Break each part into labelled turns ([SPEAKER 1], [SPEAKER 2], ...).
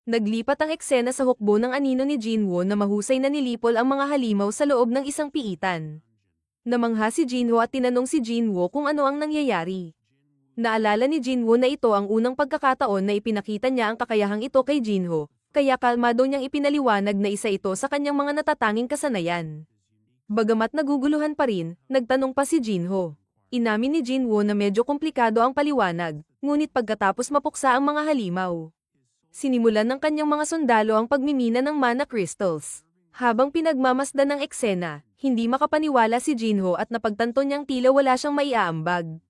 [SPEAKER 1] Naglipat ang eksena sa hukbo ng anino ni Jinwoo na mahusay na nilipol ang mga halimaw sa loob ng isang piitan. Namangha si Jinho at tinanong si Jinwoo kung ano ang nangyayari. Naalala ni Jinwoo na ito ang unang pagkakataon na ipinakita niya ang kakayahang ito kay Jinho, kaya kalmado niyang ipinaliwanag na isa ito sa kanyang mga natatanging kasanayan. Bagamat naguguluhan pa rin, nagtanong pa si Jinho. Inamin ni Jinwoo na medyo komplikado ang paliwanag, ngunit pagkatapos mapuksa ang mga halimaw, sinimulan ng kanyang mga sundalo ang pagmimina ng mana crystals. Habang pinagmamasdan ng eksena, hindi makapaniwala si Jinho at napagtanto niyang tila wala siyang maiaambag.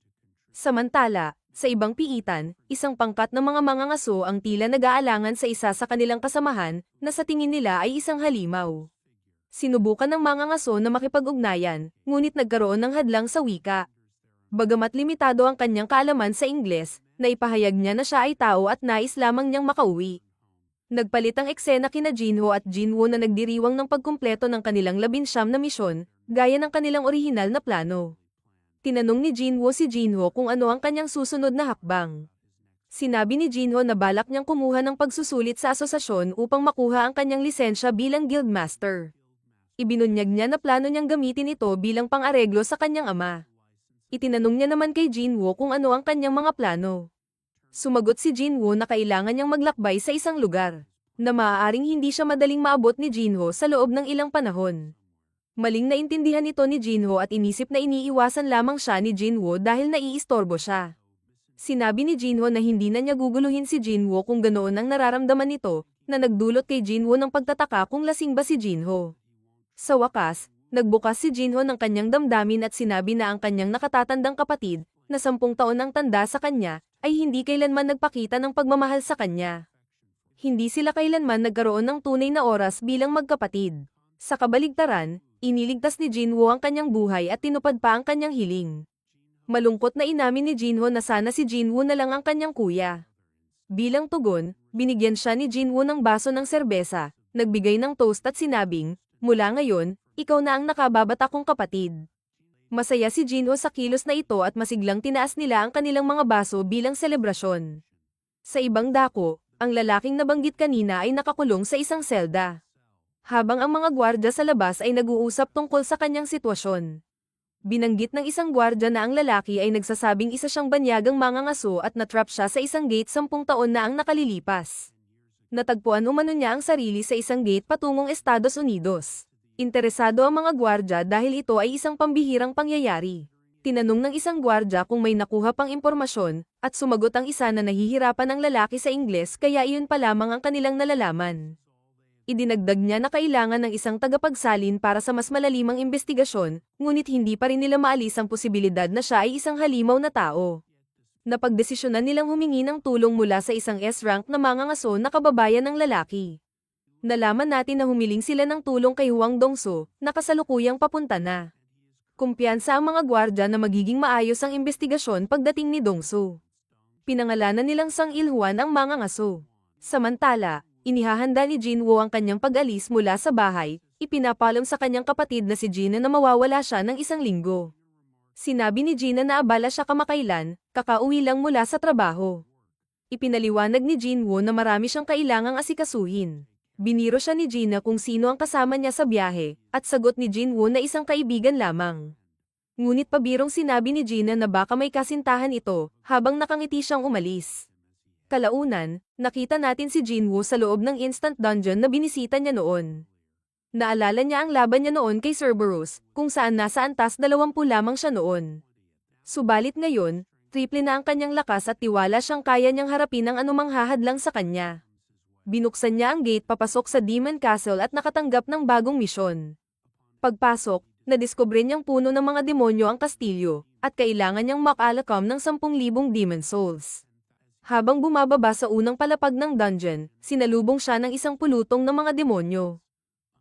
[SPEAKER 1] Samantala, sa ibang piitan, isang pangkat ng mga mangangaso ang tila nag-aalangan sa isa sa kanilang kasamahan na sa tingin nila ay isang halimaw. Sinubukan ng mangangaso na makipag-ugnayan, ngunit nagkaroon ng hadlang sa wika. Bagamat limitado ang kanyang kaalaman sa Ingles, naipahayag niya na siya ay tao at nais lamang niyang makauwi. Nagpalit ang eksena kina Jinho at Jinwoo na nagdiriwang ng pagkumpleto ng kanilang 19 na misyon, gaya ng kanilang orihinal na plano. Tinanong ni Jinwoo si Jinho kung ano ang kanyang susunod na hakbang. Sinabi ni Jinho na balak niyang kumuha ng pagsusulit sa asosasyon upang makuha ang kanyang lisensya bilang guildmaster. Ibinunyag niya na plano niyang gamitin ito bilang pang-areglo sa kanyang ama. Itinanong niya naman kay Jinwoo kung ano ang kanyang mga plano. Sumagot si Jinwoo na kailangan niyang maglakbay sa isang lugar, na maaaring hindi siya madaling maabot ni Jinho sa loob ng ilang panahon. Maling naintindihan ito ni Jinho at inisip na iniiwasan lamang siya ni Jinwoo dahil naiistorbo siya. Sinabi ni Jinho na hindi na niya guguluhin si Jinwoo kung ganoon ang nararamdaman nito, na nagdulot kay Jinwoo ng pagtataka kung lasing ba si Jinho. Sa wakas, nagbukas si Jinho ng kanyang damdamin at sinabi na ang kanyang nakatatandang kapatid, na 10 taon ang tanda sa kanya, ay hindi kailanman nagpakita ng pagmamahal sa kanya. Hindi sila kailanman nagkaroon ng tunay na oras bilang magkapatid. Sa kabaligtaran, iniligtas ni Jinwoo ang kanyang buhay at tinupad pa ang kanyang hiling. Malungkot na inamin ni Jinho na sana si Jinwoo na lang ang kanyang kuya. Bilang tugon, binigyan siya ni Jinwoo ng baso ng serbesa, nagbigay ng toast at sinabing, "Mula ngayon, ikaw na ang nakababata kong kapatid." Masaya si Jinho sa kilos na ito at masiglang tinaas nila ang kanilang mga baso bilang selebrasyon. Sa ibang dako, ang lalaking nabanggit kanina ay nakakulong sa isang selda. Habang ang mga gwardya sa labas ay nag-uusap tungkol sa kanyang sitwasyon. Binanggit ng isang gwardya na ang lalaki ay nagsasabing isa siyang banyagang mangangaso at natrap siya sa isang gate 10 taon na ang nakalilipas. Natagpuan umano niya ang sarili sa isang gate patungong Estados Unidos. Interesado ang mga gwardya dahil ito ay isang pambihirang pangyayari. Tinanong ng isang gwardya kung may nakuha pang impormasyon, at sumagot ang isa na nahihirapan ang lalaki sa Ingles kaya iyon pa lamang ang kanilang nalalaman. Idinagdag niya na kailangan ng isang tagapagsalin para sa mas malalimang investigasyon, ngunit hindi pa rin nila maalis ang posibilidad na siya ay isang halimaw na tao. Napagdesisyonan nilang humingi ng tulong mula sa isang S-rank na mangangaso na kababayan ng lalaki. Nalaman natin na humiling sila ng tulong kay Huang Dongso, na kasalukuyang papunta na. Kumpiyansa ang mga gwardya na magiging maayos ang investigasyon pagdating ni Dongso. Pinangalanan nilang Sang Ilhuan ang mangangaso. Samantala, inihahanda ni Jinwoo ang kanyang pag-alis mula sa bahay, ipinapalam sa kanyang kapatid na si Gina na mawawala siya ng 1 linggo. Sinabi ni Gina na abala siya kamakailan, kakauwi lang mula sa trabaho. Ipinaliwanag ni Jinwoo na marami siyang kailangang asikasuhin. Biniro siya ni Gina kung sino ang kasama niya sa biyahe, at sagot ni Jinwoo na isang kaibigan lamang. Ngunit pabirong sinabi ni Gina na baka may kasintahan ito, habang nakangiti siyang umalis. Kalaunan, nakita natin si Jinwoo sa loob ng instant dungeon na binisita niya noon. Naalala niya ang laban niya noon kay Cerberus, kung saan nasa antas 20 lamang siya noon. Subalit ngayon, triple na ang kanyang lakas at tiwala siyang kaya niyang harapin ang anumang hahadlang sa kanya. Binuksan niya ang gate papasok sa Demon Castle at nakatanggap ng bagong misyon. Pagpasok, nadiskubre niyang puno ng mga demonyo ang kastilyo, at kailangan niyang makalakam ng 10,000 demon souls. Habang bumababa sa unang palapag ng dungeon, sinalubong siya ng isang pulutong ng mga demonyo.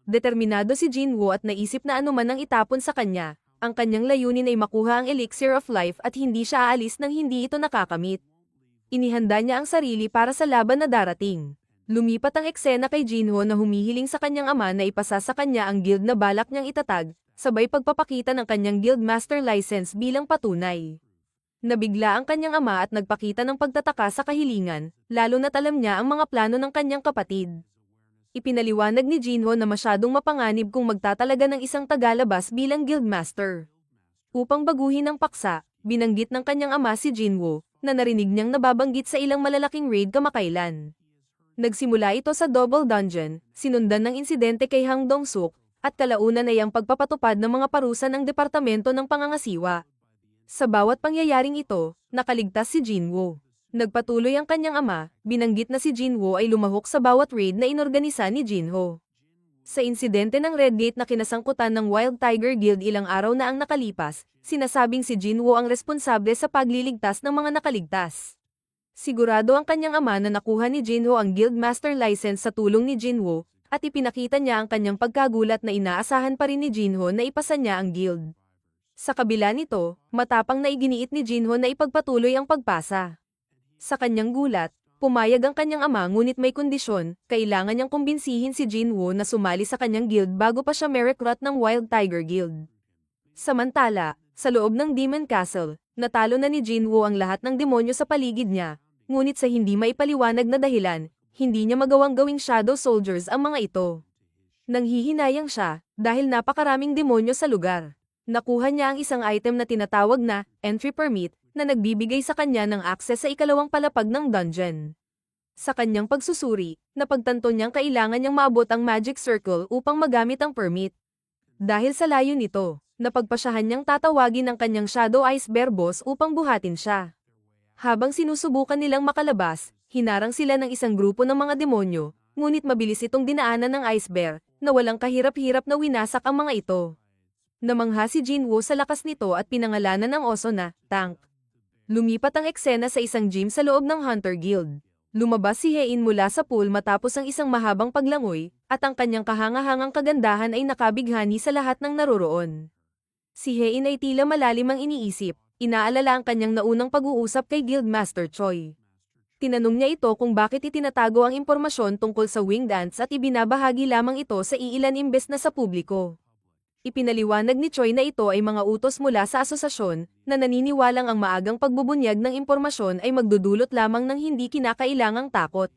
[SPEAKER 1] Determinado si Jinwoo at naisip na anuman ang itapon sa kanya, ang kanyang layunin ay makuha ang elixir of life at hindi siya aalis nang hindi ito nakakamit. Inihanda niya ang sarili para sa laban na darating. Lumipat ang eksena kay Jinho na humihiling sa kanyang ama na ipasa sa kanya ang guild na balak niyang itatag, sabay pagpapakita ng kanyang guildmaster license bilang patunay. Nabigla ang kanyang ama at nagpakita ng pagtataka sa kahilingan, lalo na't alam niya ang mga plano ng kanyang kapatid. Ipinaliwanag ni Jinho na masyadong mapanganib kung magtatalaga ng isang tagalabas bilang guildmaster. Upang baguhin ang paksa, binanggit ng kanyang ama si Jinwoo, na narinig niyang nababanggit sa ilang malalaking raid kamakailan. Nagsimula ito sa Double Dungeon, sinundan ng insidente kay Hang Dong-suk, at kalaunan ay ang pagpapatupad ng mga parusa ng Departamento ng Pangangasiwa. Sa bawat pangyayaring ito, nakaligtas si Jinwoo. Nagpatuloy ang kanyang ama, binanggit na si Jinwoo ay lumahok sa bawat raid na inorganisa ni Jinho. Sa insidente ng Red Gate na kinasangkutan ng Wild Tiger Guild ilang araw na ang nakalipas, sinasabing si Jinwoo ang responsable sa pagliligtas ng mga nakaligtas. Sigurado ang kanyang ama na nakuha ni Jinho ang Guildmaster license sa tulong ni Jinwoo, at ipinakita niya ang kanyang pagkagulat na inaasahan pa rin ni Jinho na ipasa niya ang guild. Sa kabila nito, matapang na iginiit ni Jinho na ipagpatuloy ang pagpasa. Sa kanyang gulat, pumayag ang kanyang ama ngunit may kondisyon, kailangan niyang kumbinsihin si Jinwoo na sumali sa kanyang guild bago pa siya merecrut ng Wild Tiger Guild. Samantala, sa loob ng Demon Castle, natalo na ni Jinwoo ang lahat ng demonyo sa paligid niya, ngunit sa hindi maipaliwanag na dahilan, hindi niya magawang gawing shadow soldiers ang mga ito. Nanghihinayang siya, dahil napakaraming demonyo sa lugar. Nakuha niya ang isang item na tinatawag na entry permit, na nagbibigay sa kanya ng access sa ikalawang palapag ng dungeon. Sa kanyang pagsusuri, napagtanto niyang kailangan niyang maabot ang magic circle upang magamit ang permit. Dahil sa layo nito, napagpasyahan niyang tatawagin ang kanyang Shadow Ice Bear boss upang buhatin siya. Habang sinusubukan nilang makalabas, hinarang sila ng isang grupo ng mga demonyo, ngunit mabilis itong dinaanan ng Ice Bear, na walang kahirap-hirap na winasak ang mga ito. Namangha si Jinwoo sa lakas nito at pinangalanan ng oso na Tank. Lumipat ang eksena sa isang gym sa loob ng Hunter Guild. Lumabas si Hein mula sa pool matapos ang isang mahabang paglangoy, at ang kanyang kahangahangang kagandahan ay nakabighani sa lahat ng naroroon. Si Hein ay tila malalim ang iniisip, inaalala ang kanyang naunang pag-uusap kay Guildmaster Choi. Tinanong niya ito kung bakit itinatago ang impormasyon tungkol sa winged ants at ibinabahagi lamang ito sa iilan imbes na sa publiko. Ipinaliwanag ni Choi na ito ay mga utos mula sa asosasyon, na naniniwalang ang maagang pagbubunyag ng impormasyon ay magdudulot lamang ng hindi kinakailangang takot.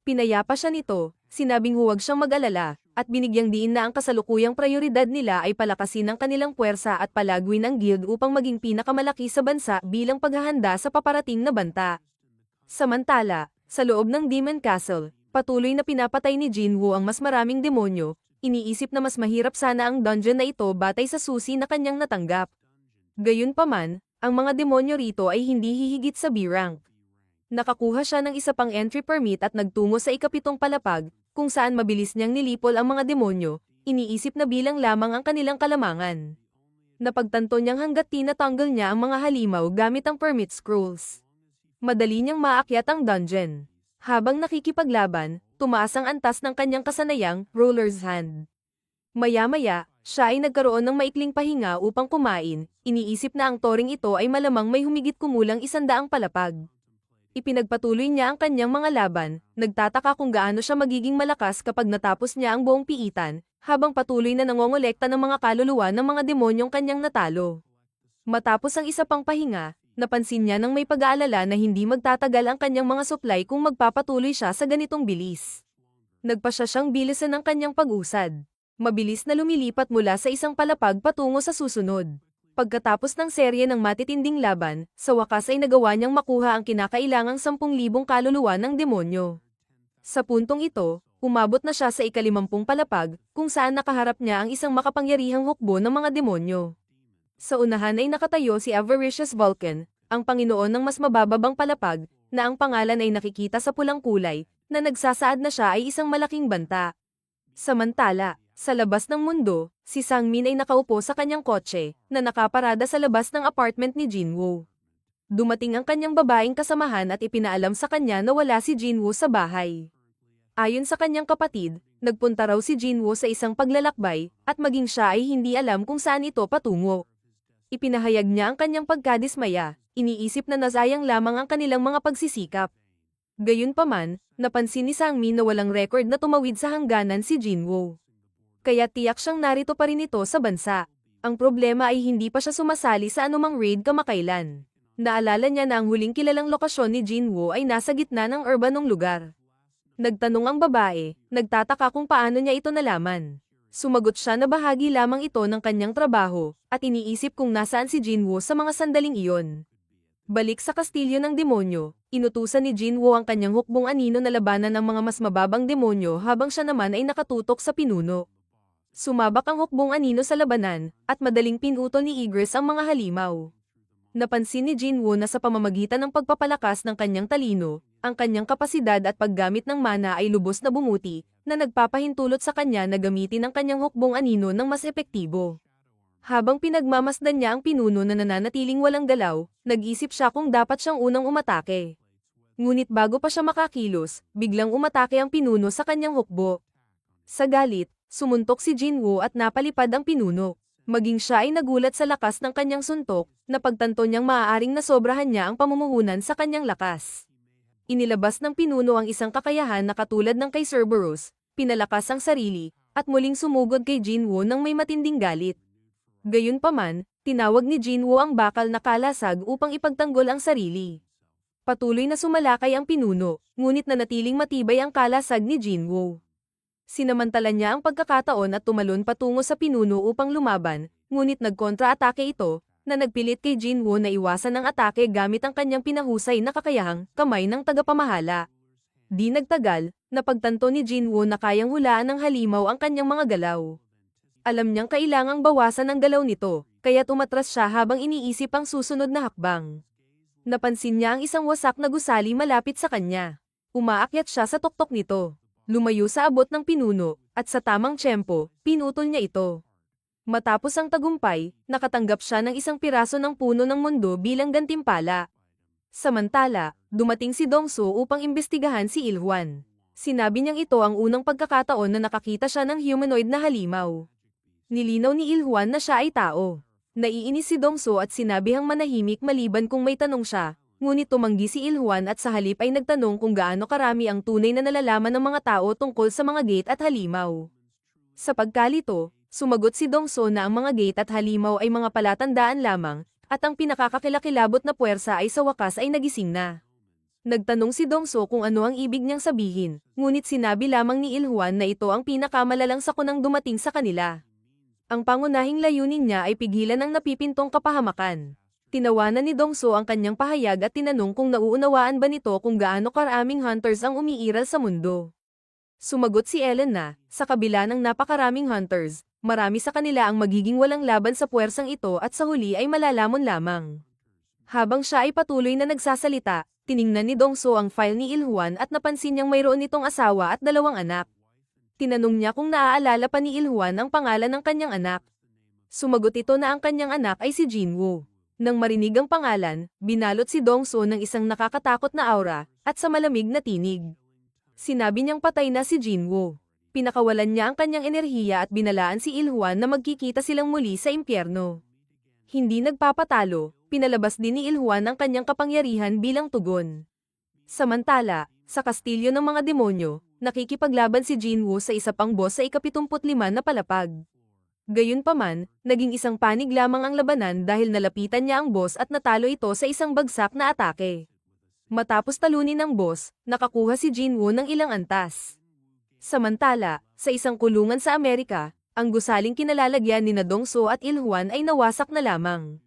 [SPEAKER 1] Pinayapa siya nito, sinabing huwag siyang mag-alala, at binigyang diin na ang kasalukuyang prioridad nila ay palakasin ang kanilang puwersa at palagwin ang guild upang maging pinakamalaki sa bansa bilang paghahanda sa paparating na banta. Samantala, sa loob ng Demon Castle, patuloy na pinapatay ni Jinwoo ang mas maraming demonyo. Iniisip na mas mahirap sana ang dungeon na ito batay sa susi na kanyang natanggap. Gayunpaman, ang mga demonyo rito ay hindi hihigit sa B-rank. Nakakuha siya ng isa pang entry permit at nagtungo sa ikapitong palapag, kung saan mabilis niyang nilipol ang mga demonyo, iniisip na bilang lamang ang kanilang kalamangan. Napagtanto niyang hanggat tinatanggal niya ang mga halimaw gamit ang permit scrolls. Madali niyang maakyat ang dungeon. Habang nakikipaglaban, tumaas ang antas ng kanyang kasanayang Ruler's Hand. Maya-maya, siya ay nagkaroon ng maikling pahinga upang kumain, iniisip na ang toring ito ay malamang may humigit kumulang 100 palapag. Ipinagpatuloy niya ang kanyang mga laban, nagtataka kung gaano siya magiging malakas kapag natapos niya ang buong piitan, habang patuloy na nangongolekta ng mga kaluluwa ng mga demonyong kanyang natalo. Matapos ang isa pang pahinga, napansin niya nang may pag-aalala na hindi magtatagal ang kanyang mga supply kung magpapatuloy siya sa ganitong bilis. Nagpasya siyang bilisan ang kanyang pag-usad. Mabilis na lumilipat mula sa isang palapag patungo sa susunod. Pagkatapos ng serye ng matitinding laban, sa wakas ay nagawa niyang makuha ang kinakailangang 10,000 kaluluwa ng demonyo. Sa puntong ito, umabot na siya sa ika-50 palapag, kung saan nakaharap niya ang isang makapangyarihang hukbo ng mga demonyo. Sa unahan ay nakatayo si Avaricious Vulcan, ang Panginoon ng mas mabababang palapag, na ang pangalan ay nakikita sa pulang kulay, na nagsasaad na siya ay isang malaking banta. Samantala, sa labas ng mundo, si Sangmin ay nakaupo sa kanyang kotse, na nakaparada sa labas ng apartment ni Jinwoo. Dumating ang kanyang babaeng kasamahan at ipinaalam sa kanya na wala si Jinwoo sa bahay. Ayon sa kanyang kapatid, nagpunta raw si Jinwoo sa isang paglalakbay, at maging siya ay hindi alam kung saan ito patungo. Ipinahayag niya ang kanyang pagkadismaya, iniisip na nasayang lamang ang kanilang mga pagsisikap. Gayunpaman, napansin ni Sangmin na walang record na tumawid sa hangganan si Jinwoo. Kaya tiyak siyang narito pa rin ito sa bansa. Ang problema ay hindi pa siya sumasali sa anumang raid kamakailan. Naalala niya na ang huling kilalang lokasyon ni Jinwoo ay nasa gitna ng urbanong lugar. Nagtanong ang babae, nagtataka kung paano niya ito nalaman. Sumagot siya na bahagi lamang ito ng kanyang trabaho, at iniisip kung nasaan si Jinwoo sa mga sandaling iyon. Balik sa kastilyo ng demonyo, inutusan ni Jinwoo ang kanyang hukbong anino na labanan ang mga mas mababang demonyo habang siya naman ay nakatutok sa pinuno. Sumabak ang hukbong anino sa labanan, at madaling pinutol ni Igris ang mga halimaw. Napansin ni Jinwoo na sa pamamagitan ng pagpapalakas ng kanyang talino, ang kanyang kapasidad at paggamit ng mana ay lubos na bumuti, na nagpapahintulot sa kanya na gamitin ang kanyang hukbong anino ng mas epektibo. Habang pinagmamasdan niya ang pinuno na nananatiling walang galaw, nag-isip siya kung dapat siyang unang umatake. Ngunit bago pa siya makakilos, biglang umatake ang pinuno sa kanyang hukbo. Sa galit, sumuntok si Jinwoo at napalipad ang pinuno. Maging siya ay nagulat sa lakas ng kanyang suntok, na pagtanto niyang maaaring nasobrahan niya ang pamumuhunan sa kanyang lakas. Inilabas ng pinuno ang isang kakayahan na katulad ng kay Cerberus, pinalakas ang sarili, at muling sumugod kay Jinwoo nang may matinding galit. Gayunpaman, tinawag ni Jinwoo ang bakal na kalasag upang ipagtanggol ang sarili. Patuloy na sumalakay ang pinuno, ngunit nanatiling matibay ang kalasag ni Jinwoo. Sinamantala niya ang pagkakataon at tumalon patungo sa pinuno upang lumaban, ngunit nagkontra-atake ito, na nagpilit kay Jinwoo na iwasan ang atake gamit ang kanyang pinahusay na kakayahang kamay ng tagapamahala. Di nagtagal, napagtanto ni Jinwoo na kayang hulaan ng halimaw ang kanyang mga galaw. Alam niyang kailangang bawasan ang galaw nito, kaya umatras siya habang iniisip ang susunod na hakbang. Napansin niya ang isang wasak na gusali malapit sa kanya. Umaakyat siya sa tuktok nito. Lumayo sa abot ng pinuno, at sa tamang tiyempo, pinutol niya ito. Matapos ang tagumpay, nakatanggap siya ng isang piraso ng puno ng mundo bilang gantimpala. Samantala, dumating si Dongso upang imbestigahan si Ilhwan. Sinabi niyang ito ang unang pagkakataon na nakakita siya ng humanoid na halimaw. Nilinaw ni Ilhwan na siya ay tao. Naiinis si Dongso at sinabihang manahimik maliban kung may tanong siya, ngunit tumanggi si Ilhwan at sa halip ay nagtanong kung gaano karami ang tunay na nalalaman ng mga tao tungkol sa mga gate at halimaw. Sa pagkalito, sumagot si Dongso na ang mga gate at halimaw ay mga palatandaan lamang, at ang pinakakakilakilabot na puwersa ay sa wakas ay nagising na. Nagtanong si Dongso kung ano ang ibig niyang sabihin, ngunit sinabi lamang ni Ilhwan na ito ang pinakamalalang sakunang dumating sa kanila. Ang pangunahing layunin niya ay pigilan ang napipintong kapahamakan. Tinawanan ni Dongso ang kanyang pahayag at tinanong kung nauunawaan ba nito kung gaano karaming hunters ang umiiral sa mundo. Sumagot si Ellen na, sa kabila ng napakaraming hunters, marami sa kanila ang magiging walang laban sa puwersang ito at sa huli ay malalamon lamang. Habang siya ay patuloy na nagsasalita, tiningnan ni Dongso ang file ni Ilhwan at napansin niyang mayroon nitong asawa at 2 anak. Tinanong niya kung naaalala pa ni Ilhwan ang pangalan ng kanyang anak. Sumagot ito na ang kanyang anak ay si Jinwoo. Nang marinig ang pangalan, binalot si Dongso ng isang nakakatakot na aura, at sa malamig na tinig. Sinabi niyang patay na si Jinwoo. Pinakawalan niya ang kanyang enerhiya at binalaan si Ilhwan na magkikita silang muli sa impyerno. Hindi nagpapatalo, pinalabas din ni Ilhwan ang kanyang kapangyarihan bilang tugon. Samantala, sa kastilyo ng mga demonyo, nakikipaglaban si Jinwoo sa isa pang boss sa ika-75 na palapag. Gayunpaman, naging isang panig lamang ang labanan dahil nalapitan niya ang boss at natalo ito sa isang bagsak na atake. Matapos talunin ng boss, nakakuha si Jinwoo ng ilang antas. Samantala, sa isang kulungan sa Amerika, ang gusaling kinalalagyan ni Dongso at Ilhwan ay nawasak na lamang.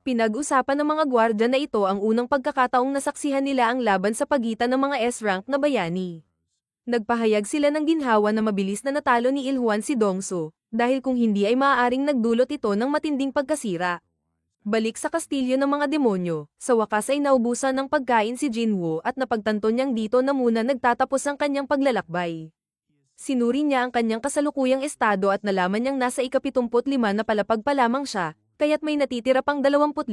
[SPEAKER 1] Pinag-usapan ng mga gwardya na ito ang unang pagkakataong nasaksihan nila ang laban sa pagitan ng mga S-rank na bayani. Nagpahayag sila ng ginhawa na mabilis na natalo ni Ilhwan si Dongso, dahil kung hindi ay maaaring nagdulot ito ng matinding pagkasira. Balik sa kastilyo ng mga demonyo, sa wakas ay naubusan ng pagkain si Jinwoo at napagtanto niyang dito na muna nagtatapos ang kanyang paglalakbay. Sinuri niya ang kanyang kasalukuyang estado at nalaman niyang nasa ika-75 na palapag pa lamang siya, kaya't may natitira pang 25.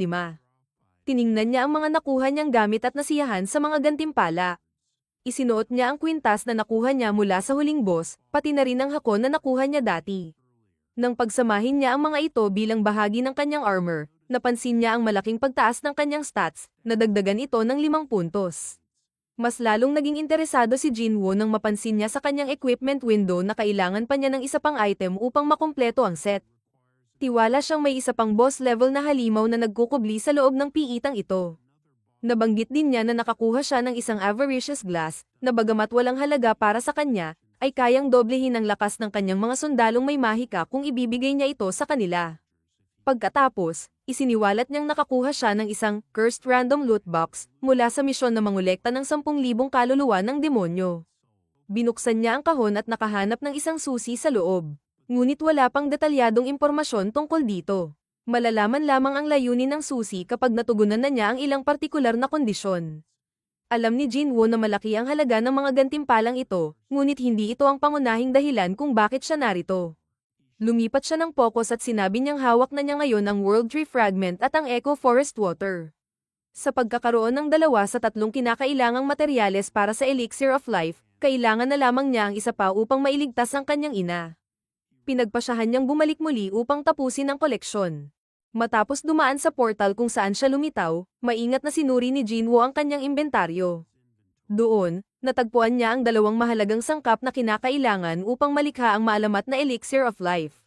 [SPEAKER 1] Tiningnan niya ang mga nakuha niyang gamit at nasiyahan sa mga gantimpala. Isinuot niya ang kwintas na nakuha niya mula sa huling boss, pati na rin ang hakon na nakuha niya dati. Nang pagsamahin niya ang mga ito bilang bahagi ng kanyang armor, napansin niya ang malaking pagtaas ng kanyang stats, nadagdagan ito ng 5 puntos. Mas lalong naging interesado si Jinwoo nang mapansin niya sa kanyang equipment window na kailangan pa niya ng isa pang item upang makumpleto ang set. Tiwala siyang may isa pang boss level na halimaw na nagkukubli sa loob ng piitang ito. Nabanggit din niya na nakakuha siya ng isang avaricious glass, na bagamat walang halaga para sa kanya, ay kayang doblehin ang lakas ng kanyang mga sundalong may mahika kung ibibigay niya ito sa kanila. Pagkatapos, isiniwalat niyang nakakuha siya ng isang cursed random loot box mula sa misyon na mangolekta ng 10,000 kaluluwa ng demonyo. Binuksan niya ang kahon at nakahanap ng isang susi sa loob. Ngunit wala pang detalyadong impormasyon tungkol dito. Malalaman lamang ang layunin ng susi kapag natugunan na niya ang ilang partikular na kondisyon. Alam ni Jinwoo na malaki ang halaga ng mga gantimpalang ito, ngunit hindi ito ang pangunahing dahilan kung bakit siya narito. Lumipat siya ng focus at sinabi niyang hawak na niya ngayon ang World Tree Fragment at ang Echo Forest Water. Sa pagkakaroon ng 2 sa 3 kinakailangang materyales para sa Elixir of Life, kailangan na lamang niya ang isa pa upang mailigtas ang kanyang ina. Pinagpasyahan niyang bumalik muli upang tapusin ang koleksyon. Matapos dumaan sa portal kung saan siya lumitaw, maingat na sinuri ni Jinwoo ang kanyang inventaryo. Doon, natagpuan niya ang 2 mahalagang sangkap na kinakailangan upang malikha ang maalamat na Elixir of Life.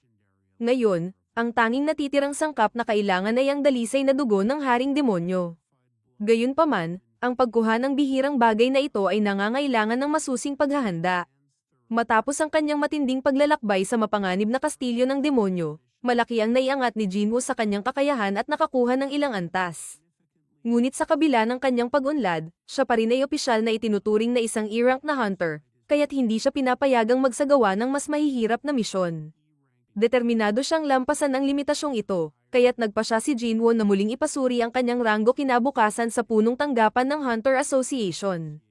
[SPEAKER 1] Ngayon, ang tanging natitirang sangkap na kailangan ay ang dalisay na dugo ng Haring Demonyo. Gayunpaman, ang pagkuha ng bihirang bagay na ito ay nangangailangan ng masusing paghahanda. Matapos ang kanyang matinding paglalakbay sa mapanganib na kastilyo ng demonyo, malaki ang naiangat ni Jinwoo sa kanyang kakayahan at nakakuha ng ilang antas. Ngunit sa kabila ng kanyang pag-unlad, siya pa rin ay opisyal na itinuturing na isang E-rank na hunter, kaya't hindi siya pinapayagang magsagawa ng mas mahihirap na misyon. Determinado siyang lampasan ang limitasyong ito, kaya't nagpa siya si Jinwoo na muling ipasuri ang kanyang ranggo kinabukasan sa punong tanggapan ng Hunter Association.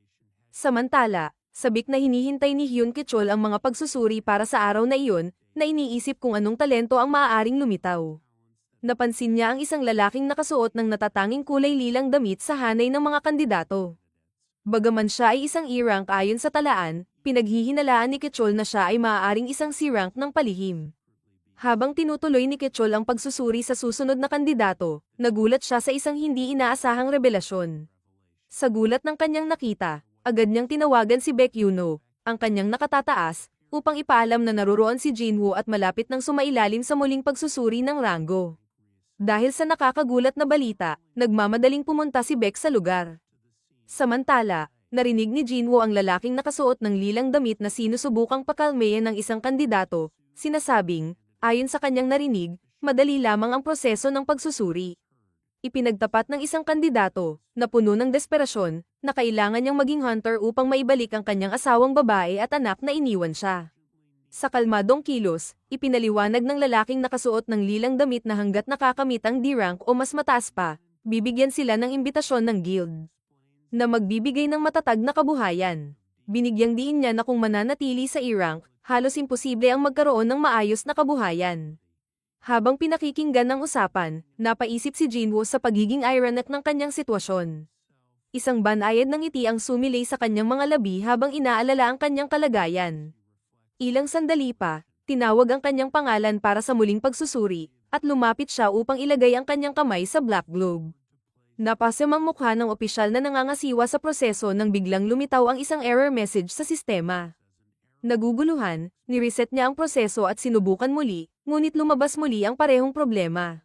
[SPEAKER 1] Samantala, sabik na hinihintay ni Hyun Kichol ang mga pagsusuri para sa araw na iyon, na iniisip kung anong talento ang maaaring lumitaw. Napansin niya ang isang lalaking nakasuot ng natatanging kulay lilang damit sa hanay ng mga kandidato. Bagaman siya ay isang E-rank ayon sa talaan, pinaghihinalaan ni Kichol na siya ay maaaring isang C-rank ng palihim. Habang tinutuloy ni Kichol ang pagsusuri sa susunod na kandidato, nagulat siya sa isang hindi inaasahang revelasyon. Sa gulat ng kanyang nakita, agad niyang tinawagan si Baekhyuno, ang kanyang nakatataas, upang ipaalam na naruroon si Jinwoo at malapit nang sumailalim sa muling pagsusuri ng ranggo. Dahil sa nakakagulat na balita, nagmamadaling pumunta si Baek sa lugar. Samantala, narinig ni Jinwoo ang lalaking nakasuot ng lilang damit na sinusubukang pakalmeyan ng isang kandidato, sinasabing, ayon sa kanyang narinig, madali lamang ang proseso ng pagsusuri. Ipinagtapat ng isang kandidato, na puno ng desperasyon, na kailangan niyang maging hunter upang maibalik ang kanyang asawang babae at anak na iniwan siya. Sa kalmadong kilos, ipinaliwanag ng lalaking nakasuot ng lilang damit na hanggat nakakamit ang D-rank o mas mataas pa, bibigyan sila ng imbitasyon ng guild na magbibigay ng matatag na kabuhayan. Binigyang diin niya na kung mananatili sa E-rank, halos imposible ang magkaroon ng maayos na kabuhayan. Habang pinakikinggan ng usapan, napaisip si Jinwoo sa pagiging ironic ng kanyang sitwasyon. Isang banayad ng ngiti ang sumilay sa kanyang mga labi habang inaalala ang kanyang kalagayan. Ilang sandali pa, tinawag ang kanyang pangalan para sa muling pagsusuri, at lumapit siya upang ilagay ang kanyang kamay sa black globe. Napasamang mukha ng opisyal na nangangasiwa sa proseso nang biglang lumitaw ang isang error message sa sistema. Naguguluhan, nireset niya ang proseso at sinubukan muli, ngunit lumabas muli ang parehong problema.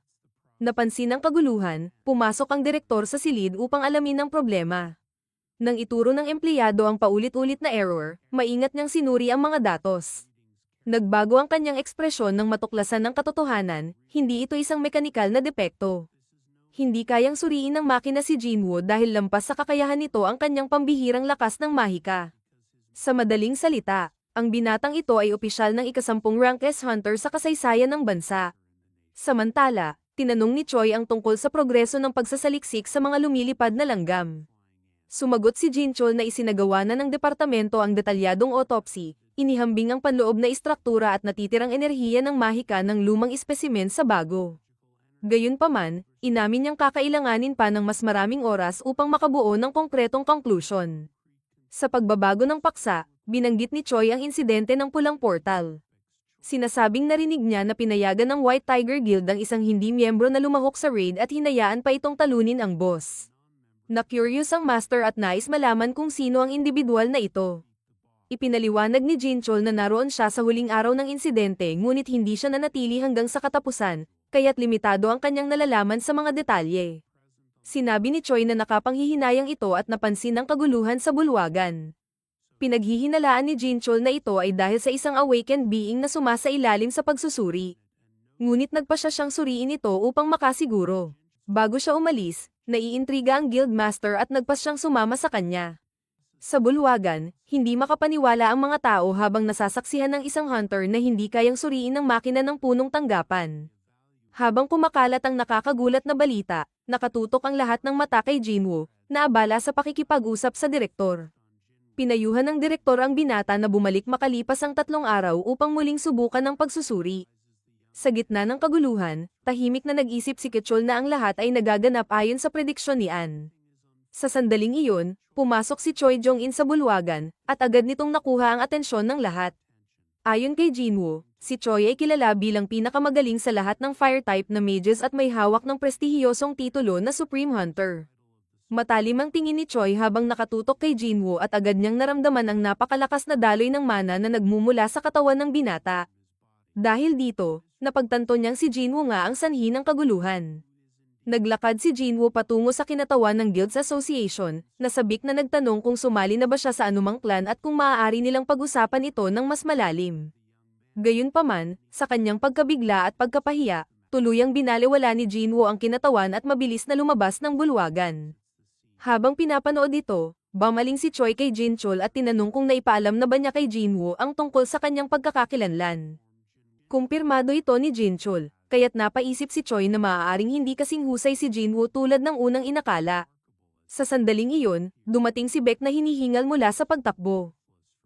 [SPEAKER 1] Napansin ang kaguluhan, pumasok ang direktor sa silid upang alamin ang problema. Nang ituro ng empleyado ang paulit-ulit na error, maingat niyang sinuri ang mga datos. Nagbago ang kanyang ekspresyon nang matuklasan ng katotohanan, hindi ito isang mekanikal na depekto. Hindi kayang suriin ng makina si Jinwoo dahil lampas sa kakayahan nito ang kanyang pambihirang lakas ng mahika. Sa madaling salita, ang binatang ito ay opisyal ng ika-10 rank S hunter sa kasaysayan ng bansa. Samantala, tinanong ni Choi ang tungkol sa progreso ng pagsasaliksik sa mga lumilipad na langgam. Sumagot si Jinchol na isinagawa na ng departamento ang detalyadong autopsy, inihambing ang panloob na istruktura at natitirang enerhiya ng mahika ng lumang espesimen sa bago. Gayunpaman, inamin niyang kakailanganin pa ng mas maraming oras upang makabuo ng konkretong conclusion. Sa pagbabago ng paksa, binanggit ni Choi ang insidente ng pulang portal. Sinasabing narinig niya na pinayagan ng White Tiger Guild ang isang hindi miyembro na lumahok sa raid at hinayaan pa itong talunin ang boss. Na-curious ang master at nais malaman kung sino ang individual na ito. Ipinaliwanag ni Jinchol na naroon siya sa huling araw ng insidente ngunit hindi siya nanatili hanggang sa katapusan, kaya't limitado ang kanyang nalalaman sa mga detalye. Sinabi ni Choi na nakapanghihinayang ito at napansin ang kaguluhan sa bulwagan. Pinaghihinalaan ni Jinchol na ito ay dahil sa isang awakened being na sumasailalim sa pagsusuri. Ngunit nagpasya siyang suriin ito upang makasiguro. Bago siya umalis, naiintriga ang guildmaster at nagpasyang sumama sa kanya. Sa bulwagan, hindi makapaniwala ang mga tao habang nasasaksihan ng isang hunter na hindi kayang suriin ng makina ng punong tanggapan. Habang kumakalat ang nakakagulat na balita, nakatutok ang lahat ng mata kay Jinwoo, na abala sa pakikipag-usap sa direktor. Pinayuhan ng direktor ang binata na bumalik makalipas ang 3 araw upang muling subukan ang pagsusuri. Sa gitna ng kaguluhan, tahimik na nag-isip si Kitchol na ang lahat ay nagaganap ayon sa prediksyon ni Ann. Sa sandaling iyon, pumasok si Choi Jong-in sa bulwagan, at agad nitong nakuha ang atensyon ng lahat. Ayon kay Jinwoo, si Choi ay kilala bilang pinakamagaling sa lahat ng fire-type na mages at may hawak ng prestihiyosong titulo na Supreme Hunter. Matalim ang tingin ni Choi habang nakatutok kay Jinwoo at agad niyang naramdaman ang napakalakas na daloy ng mana na nagmumula sa katawan ng binata. Dahil dito, napagtanto niyang si Jinwoo nga ang sanhi ng kaguluhan. Naglakad si Jinwoo patungo sa kinatawan ng Guilds Association, nasabik na nagtanong kung sumali na ba siya sa anumang clan at kung maaari nilang pag-usapan ito ng mas malalim. Gayunpaman, sa kanyang pagkabigla at pagkapahiya, tuluyang binaliwala ni Jinwoo ang kinatawan at mabilis na lumabas ng bulwagan. Habang pinapanood ito, bumaling si Choi kay Jinchol at tinanong kung naipaalam na ba niya kay Jinwoo ang tungkol sa kanyang pagkakakilanlan. Kumpirmado ito ni Jinchol, kaya't napaisip si Choi na maaaring hindi kasing husay si Jinwoo tulad ng unang inakala. Sa sandaling iyon, dumating si Beck na hinihingal mula sa pagtakbo.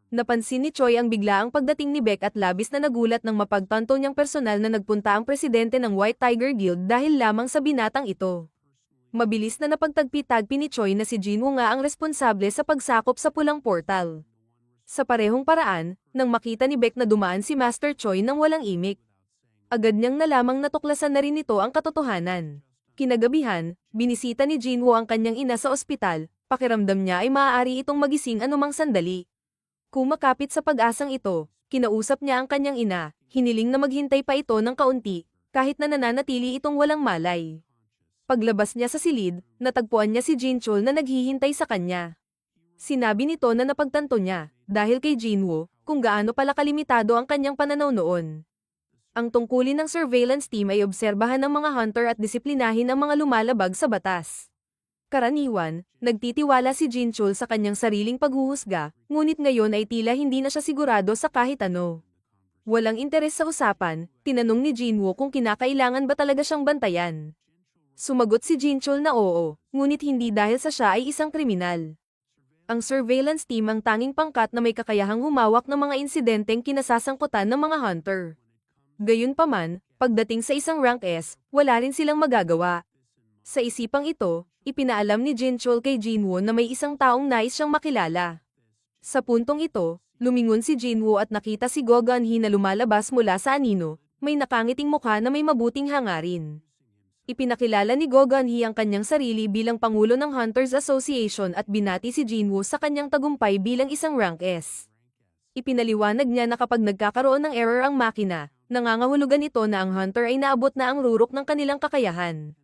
[SPEAKER 1] Napansin ni Choi ang biglaang pagdating ni Beck at labis na nagulat nang mapagtanto niyang personal na nagpunta ang presidente ng White Tiger Guild dahil lamang sa binatang ito. Mabilis na napagtagpi-tagpi ni Choi na si Jinwoo nga ang responsable sa pagsakop sa pulang portal. Sa parehong paraan, nang makita ni Beck na dumaan si Master Choi nang walang imik, agad niyang nalamang natuklasan na rin nito ang katotohanan. Kinagabihan, binisita ni Jinwoo ang kanyang ina sa ospital, pakiramdam niya ay maaari itong magising anumang sandali. Kumakapit sa pag-asang ito, kinausap niya ang kanyang ina, hiniling na maghintay pa ito ng kaunti, kahit na nananatili itong walang malay. Paglabas niya sa silid, natagpuan niya si Jinchol na naghihintay sa kanya. Sinabi nito na napagtanto niya, dahil kay Jinwoo, kung gaano pala kalimitado ang kanyang pananaw noon. Ang tungkulin ng surveillance team ay obserbahan ng mga hunter at disiplinahin ang mga lumalabag sa batas. Karaniwan, nagtitiwala si Jinchol sa kanyang sariling paghuhusga, ngunit ngayon ay tila hindi na siya sigurado sa kahit ano. Walang interes sa usapan, tinanong ni Jinwoo kung kinakailangan ba talaga siyang bantayan. Sumagot si Jinchol na oo, ngunit hindi dahil sa siya ay isang kriminal. Ang surveillance team ang tanging pangkat na may kakayahang humawak ng mga insidenteng kinasasangkutan ng mga hunter. Gayunpaman, pagdating sa isang rank S, wala rin silang magagawa. Sa isipang ito, ipinaalam ni Jinchol kay Jinwoo na may isang taong nais siyang makilala. Sa puntong ito, lumingon si Jinwoo at nakita si Go Gun-hee na lumalabas mula sa anino, may nakangiting mukha na may mabuting hangarin. Ipinakilala ni Go Gun-hee ang kanyang sarili bilang Pangulo ng Hunters Association at binati si Jinwoo sa kanyang tagumpay bilang isang rank S. Ipinaliwanag niya na kapag nagkakaroon ng error ang makina, nangangahulugan ito na ang hunter ay naabot na ang rurok ng kanilang kakayahan.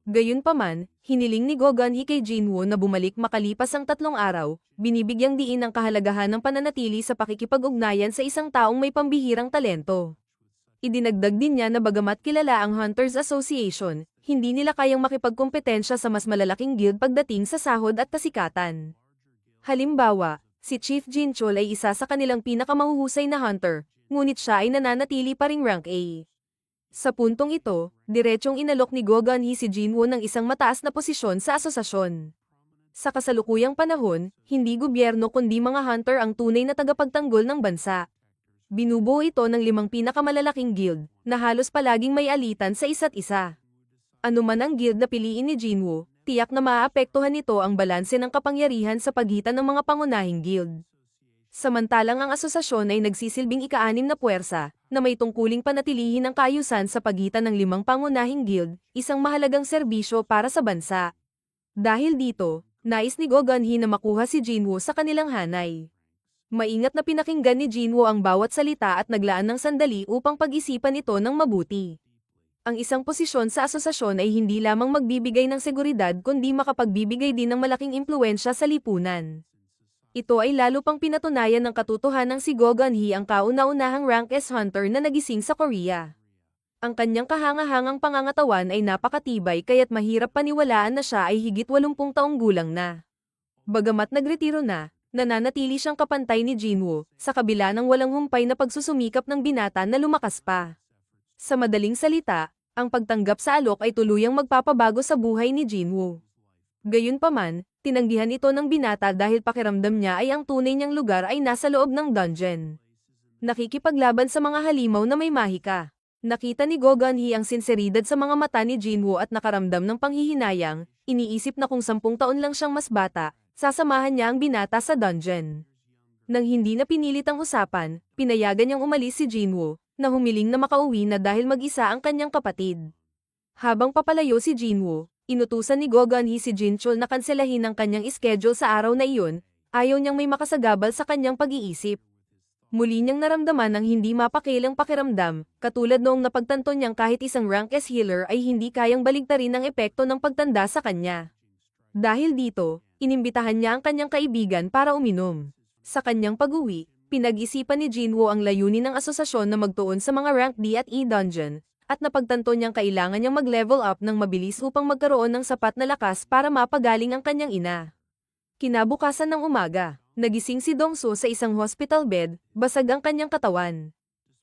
[SPEAKER 1] Gayunpaman, hiniling ni Go Gun-hee kay Jinwoo na bumalik makalipas ang 3 araw, binibigyang diin ang kahalagahan ng pananatili sa pakikipag-ugnayan sa isang taong may pambihirang talento. Idinagdag din niya na bagamat kilala ang Hunters Association, hindi nila kayang makipagkompetensya sa mas malalaking guild pagdating sa sahod at kasikatan. Halimbawa, si Chief Jinchol ay isa sa kanilang pinakamahuhusay na hunter, ngunit siya ay nananatili pa ring rank A. Sa puntong ito, diretsong inalok ni Go Gun-hee si Jinwoo ng isang mataas na posisyon sa asosasyon. Sa kasalukuyang panahon, hindi gobyerno kundi mga hunter ang tunay na tagapagtanggol ng bansa. Binubuo ito ng 5 pinakamalalaking guild, na halos palaging may alitan sa isa't isa. Ano man ang guild na piliin ni Jinwoo, tiyak na maaapektuhan nito ang balanse ng kapangyarihan sa pagitan ng mga pangunahing guild. Samantalang ang asosasyon ay nagsisilbing ika-6 na puwersa, na may tungkuling panatilihin ang kaayusan sa pagitan ng 5 pangunahing guild, isang mahalagang serbisyo para sa bansa. Dahil dito, nais ni Go Gun-hee na makuha si Jinwoo sa kanilang hanay. Maingat na pinakinggan ni Jinwoo ang bawat salita at naglaan ng sandali upang pag-isipan ito ng mabuti. Ang isang posisyon sa asosasyon ay hindi lamang magbibigay ng seguridad kundi makapagbibigay din ng malaking impluwensya sa lipunan. Ito ay lalo pang pinatunayan ng katotohanang si Go Gun-hee ang kauna-unahang rank S hunter na nagising sa Korea. Ang kanyang kahangahangang pangangatawan ay napakatibay kaya't mahirap paniwalaan na siya ay higit 80 taong gulang na. Bagamat nagretiro na, nananatili siyang kapantay ni Jinwoo, sa kabila ng walang humpay na pagsusumikap ng binata na lumakas pa. Sa madaling salita, ang pagtanggap sa alok ay tuluyang magpapabago sa buhay ni Jinwoo. Gayunpaman, tinanggihan ito ng binata dahil pakiramdam niya ay ang tunay niyang lugar ay nasa loob ng dungeon. Nakikipaglaban sa mga halimaw na may mahika. Nakita ni Go Gun-hee ang sinseridad sa mga mata ni Jinwoo at nakaramdam ng panghihinayang, iniisip na kung 10 taon lang siyang mas bata, sasamahan niya ang binata sa dungeon. Nang hindi na pinilit ang usapan, pinayagan niyang umalis si Jinwoo, na humiling na makauwi na dahil mag-isa ang kanyang kapatid. Habang papalayo si Jinwoo, inutusan ni Go Gun-hee si Jinchul na kanselahin ang kanyang schedule sa araw na iyon, ayaw niyang may makasagabal sa kanyang pag-iisip. Muli niyang naramdaman ang hindi mapakilang pakiramdam, katulad noong napagtanto niyang kahit isang rank S healer ay hindi kayang baligtarin ang epekto ng pagtanda sa kanya. Dahil dito, inimbitahan niya ang kanyang kaibigan para uminom. Sa kanyang pag-uwi, pinag-isipan ni Jinwoo ang layunin ng asosasyon na magtuon sa mga rank D at E dungeon, at napagtanto niyang kailangan niyang mag-level up ng mabilis upang magkaroon ng sapat na lakas para mapagaling ang kanyang ina. Kinabukasan ng umaga, nagising si Dongso sa isang hospital bed, basag ang kanyang katawan.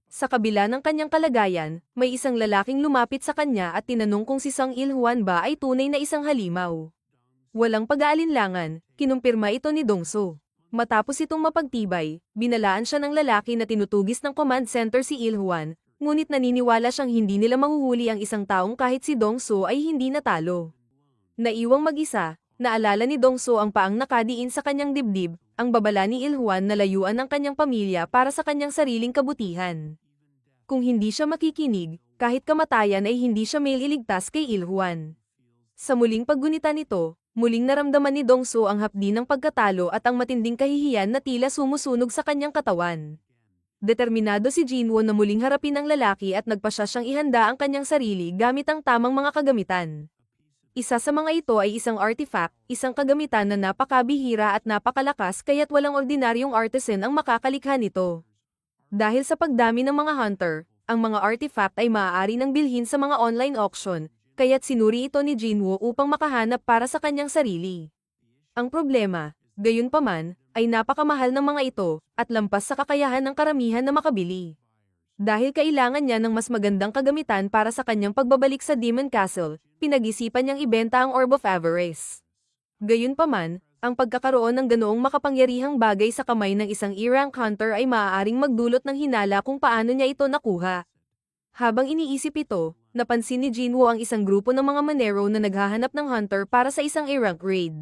[SPEAKER 1] Sa kabila ng kanyang kalagayan, may isang lalaking lumapit sa kanya at tinanong kung si Sung Il-hwan ba ay tunay na isang halimaw. Walang pag-aalinlangan, kinumpirma ito ni Dongso. Matapos itong mapagtibay, binalaan siya ng lalaki na tinutugis ng command center si Il-hwan, ngunit naniniwala siyang hindi nila mahuhuli ang isang taong kahit si Dongso ay hindi natalo. Naiwang mag-isa, naalala ni Dongso ang paang nakadiin sa kanyang dibdib, ang babala ni Il-hwan na layuan ng kanyang pamilya para sa kanyang sariling kabutihan. Kung hindi siya makikinig, kahit kamatayan ay hindi siya maililigtas kay Il-hwan. Sa muling paggunita nito, muling naramdaman ni Dongso ang hapdi ng pagkatalo at ang matinding kahihiyan na tila sumusunog sa kanyang katawan. Determinado si Jinwoo na muling harapin ang lalaki at nagpasya siyang ihanda ang kanyang sarili gamit ang tamang mga kagamitan. Isa sa mga ito ay isang artifact, isang kagamitan na napakabihira at napakalakas kaya't walang ordinaryong artisan ang makakalikha nito. Dahil sa pagdami ng mga hunter, ang mga artifact ay maaari nang bilhin sa mga online auction, kaya't sinuri ito ni Jinwoo upang makahanap para sa kanyang sarili. Ang problema, gayunpaman, ay napakamahal ng mga ito, at lampas sa kakayahan ng karamihan na makabili. Dahil kailangan niya ng mas magandang kagamitan para sa kanyang pagbabalik sa Demon Castle, pinag-isipan niyang ibenta ang Orb of Avarice. Gayunpaman, ang pagkakaroon ng ganoong makapangyarihang bagay sa kamay ng isang E-rank hunter ay maaaring magdulot ng hinala kung paano niya ito nakuha. Habang iniisip ito, napansin ni Jinwoo ang isang grupo ng mga manero na naghahanap ng hunter para sa isang E-rank raid.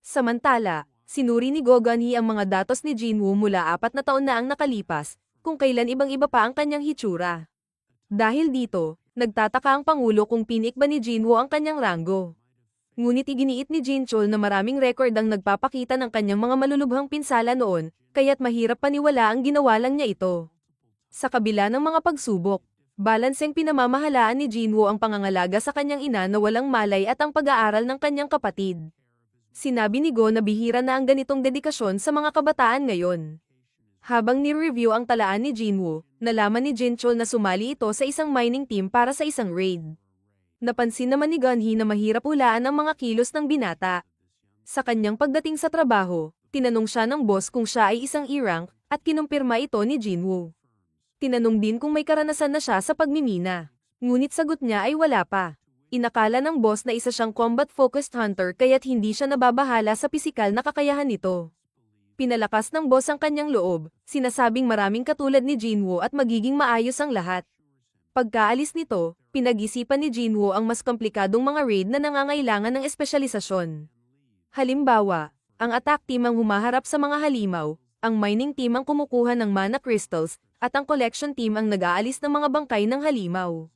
[SPEAKER 1] Samantala, sinuri ni Go Gun-hee ang mga datos ni Jinwoo mula 4 na taon na ang nakalipas, kung kailan ibang-iba pa ang kanyang hitsura. Dahil dito, nagtataka ang Pangulo kung pinik ba ni Jinwoo ang kanyang ranggo. Ngunit iginiit ni Jinchul na maraming record ang nagpapakita ng kanyang mga malulubhang pinsala noon, kaya't mahirap paniwala ang ginawa lang niya ito. Sa kabila ng mga pagsubok, balanseng pinamamahalaan ni Jinwoo ang pangangalaga sa kanyang ina na walang malay at ang pag-aaral ng kanyang kapatid. Sinabi ni Go na bihira na ang ganitong dedikasyon sa mga kabataan ngayon. Habang ni-review ang talaan ni Jinwoo, nalaman ni Jinchul na sumali ito sa isang mining team para sa isang raid. Napansin naman ni Gun-hee na mahirap hulaan ang mga kilos ng binata. Sa kanyang pagdating sa trabaho, tinanong siya ng boss kung siya ay isang E-rank, at kinumpirma ito ni Jinwoo. Tinanong din kung may karanasan na siya sa pagmimina. Ngunit sagot niya ay wala pa. Inakala ng boss na isa siyang combat-focused hunter kaya't hindi siya nababahala sa pisikal na kakayahan nito. Pinalakas ng boss ang kanyang loob, sinasabing maraming katulad ni Jinwoo at magiging maayos ang lahat. Pagkaalis nito, pinag-isipan ni Jinwoo ang mas komplikadong mga raid na nangangailangan ng espesyalisasyon. Halimbawa, ang attack team ang humaharap sa mga halimaw, ang mining team ang kumukuha ng mana crystals, at ang collection team ang nag-aalis ng mga bangkay ng halimaw.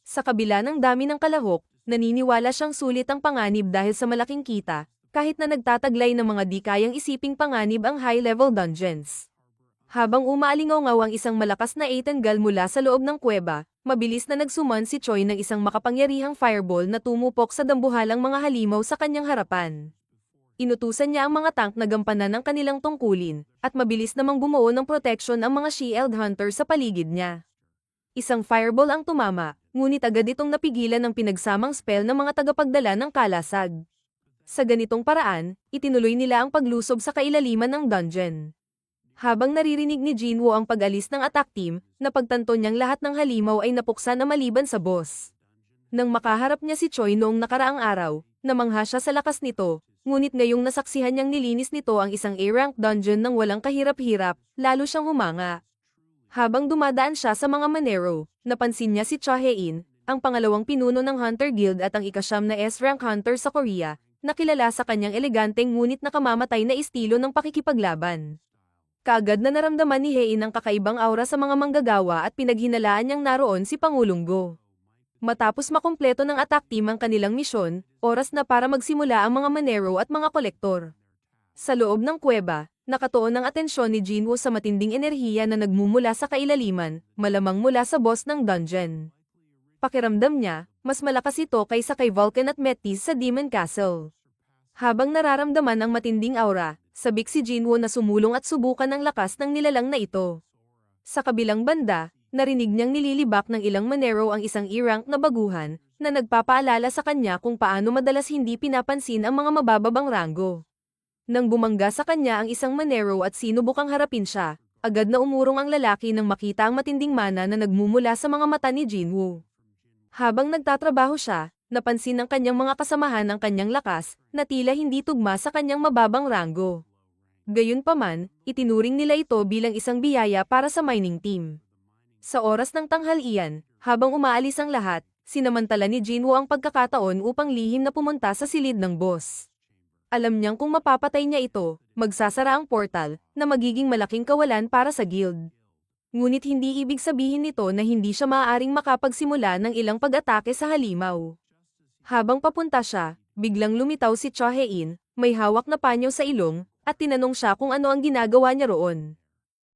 [SPEAKER 1] Sa kabila ng dami ng kalahok, naniniwala siyang sulit ang panganib dahil sa malaking kita, kahit na nagtataglay ng mga di kayang isiping panganib ang high-level dungeons. Habang umaalingaw-ngaw ang isang malakas na Eitangal mula sa loob ng kuweba, mabilis na nagsummon si Choi ng isang makapangyarihang fireball na tumupok sa dambuhalang mga halimaw sa kanyang harapan. Inutusan niya ang mga tank na gampanan ng kanilang tungkulin, at mabilis namang bumuo ng protection ang mga shield hunter sa paligid niya. Isang fireball ang tumama, ngunit agad itong napigilan ng pinagsamang spell ng mga tagapagdala ng kalasag. Sa ganitong paraan, itinuloy nila ang paglusob sa kailaliman ng dungeon. Habang naririnig ni Jinwoo ang pag-alis ng attack team, napagtanto niyang lahat ng halimaw ay napuksa na maliban sa boss. Nang makaharap niya si Choi noong nakaraang araw, namangha siya sa lakas nito, ngunit ngayong nasaksihan niyang nilinis nito ang isang A-rank dungeon ng walang kahirap-hirap, lalo siyang humanga. Habang dumadaan siya sa mga Manero, napansin niya si Cha Hae-in, ang pangalawang pinuno ng Hunter Guild at ang ika-9 na S-rank hunter sa Korea, na kilala sa kanyang eleganteng ngunit nakamamatay na estilo ng pakikipaglaban. Kaagad na naramdaman ni Hae-in ang kakaibang aura sa mga manggagawa at pinaghinalaan niyang naroon si Pangulong Go. Matapos makumpleto ng attack team ang kanilang misyon, oras na para magsimula ang mga Manero at mga kolektor. Sa loob ng kuweba, nakatuon ang atensyon ni Jinwoo sa matinding enerhiya na nagmumula sa kailaliman, malamang mula sa boss ng dungeon. Pakiramdam niya, mas malakas ito kaysa kay Vulcan at Metis sa Demon Castle. Habang nararamdaman ang matinding aura, sabik si Jinwoo na sumulong at subukan ang lakas ng nilalang na ito. Sa kabilang banda, narinig niyang nililibak ng ilang Manero ang isang E-rank na baguhan, na nagpapaalala sa kanya kung paano madalas hindi pinapansin ang mga mabababang ranggo. Nang bumangga sa kanya ang isang Manero at sinubukang harapin siya, agad na umurong ang lalaki nang makita ang matinding mana na nagmumula sa mga mata ni Jinwoo. Habang nagtatrabaho siya, napansin ng kanyang mga kasamahan ang kanyang lakas, na tila hindi tugma sa kanyang mababang ranggo. Gayunpaman, itinuring nila ito bilang isang biyaya para sa mining team. Sa oras ng tanghalian, habang umaalis ang lahat, sinamantala ni Jinwoo ang pagkakataon upang lihim na pumunta sa silid ng boss. Alam niyang kung mapapatay niya ito, magsasara ang portal, na magiging malaking kawalan para sa guild. Ngunit hindi ibig sabihin nito na hindi siya maaaring makapagsimula ng ilang pag-atake sa halimaw. Habang papunta siya, biglang lumitaw si Cha Hae-in, may hawak na panyo sa ilong, at tinanong siya kung ano ang ginagawa niya roon.